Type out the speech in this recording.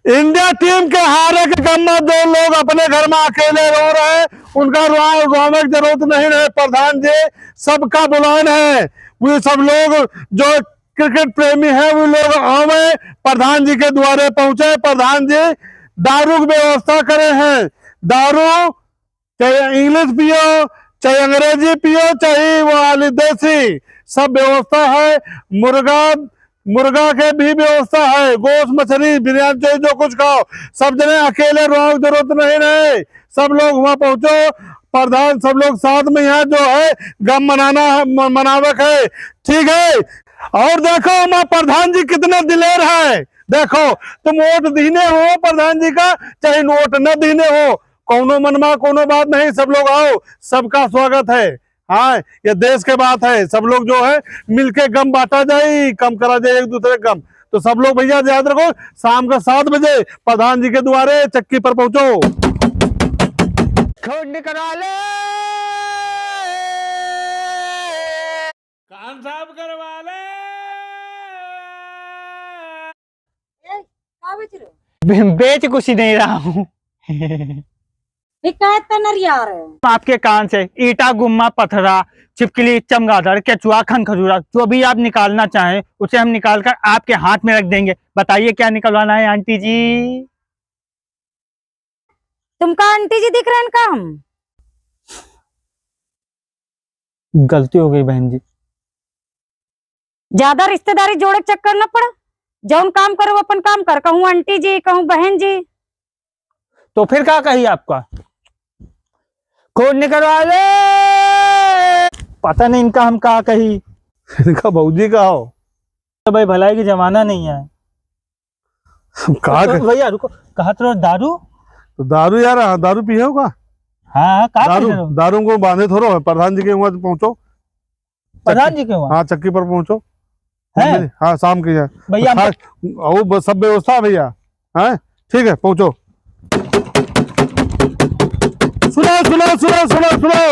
India team के हारे के गम में जो लोग अपने घर में अकेले रो रहे हैं, उनका रोने की जरूरत नहीं है। प्रधान जी सबका बुलान है। वो सब लोग जो क्रिकेट प्रेमी है वो लोग आवे, प्रधान जी के द्वारे पहुंचे। प्रधान जी दारू की व्यवस्था करे हैं। दारू चाहे इंग्लिश पियो, चाहे अंग्रेजी पियो, चाहे वो वाली देसी, सब व्यवस्था है। मुर्गा के भी व्यवस्था है। गोश्त, मछली, बिरयानी, चाहिए जो कुछ खाओ। सब जने अकेले रोने की जरूरत नहीं है। सब लोग वहां पहुंचो। प्रधान सब लोग साथ में यहाँ जो है गम मनावक है, ठीक है। और देखो हमारे प्रधान जी कितने दिलेर है। देखो तुम वोट दीने हो प्रधान जी का, चाहे वोट न दीने हो, कोनो मनमा कोनो बात नहीं। सब लोग आओ, सबका स्वागत है। हाँ, ये देश के बात है। सब लोग जो है मिलके गम बांटा जाए, कम करा जाए एक दूसरे गम। तो सब लोग भैया याद रखो, शाम का 7 बजे प्रधान जी के द्वारे चक्की पर पहुंचो। खोड करा ले, कान साफ करवा ले। बेच कुछ ही नहीं रहा हूँ। यार आपके कान से ईटा, गुम्मा, पथरा, छिपकली, चमगादड़, केचुआ, खन खजूरा, जो भी आप निकालना चाहें उसे हम निकाल कर आपके हाथ में रख देंगे। बताइए क्या निकलवाना है आंटी जी? तुमका आंटी जी दिख रहे हैं का? हम गलती हो गई बहन जी। ज्यादा रिश्तेदारी जोड़े चक्कर न पड़ा। जौन काम करो अपन काम कर, कहूँ आंटी जी, कहूँ बहन जी। तो फिर क्या कही आपका? खोड निकलवा ले। पता नहीं इनका हम कहा कही। इनका भौजी का हो तो भाई भलाई की जमाना नहीं है। कहा तो भैया रुको, कहा तो दारू। तो दारू यार, दारू पिए होगा। हाँ, दारू को बांधे थोड़ा है। प्रधान जी के वहां पहुंचो। प्रधान जी के वहाँ? हाँ, चक्की पर पहुंचो। है? हाँ, शाम की है भैया। वो सब व्यवस्था भैया है, ठीक है। पहुंचो। सुनो सुनो सुनो सुनो सुनो,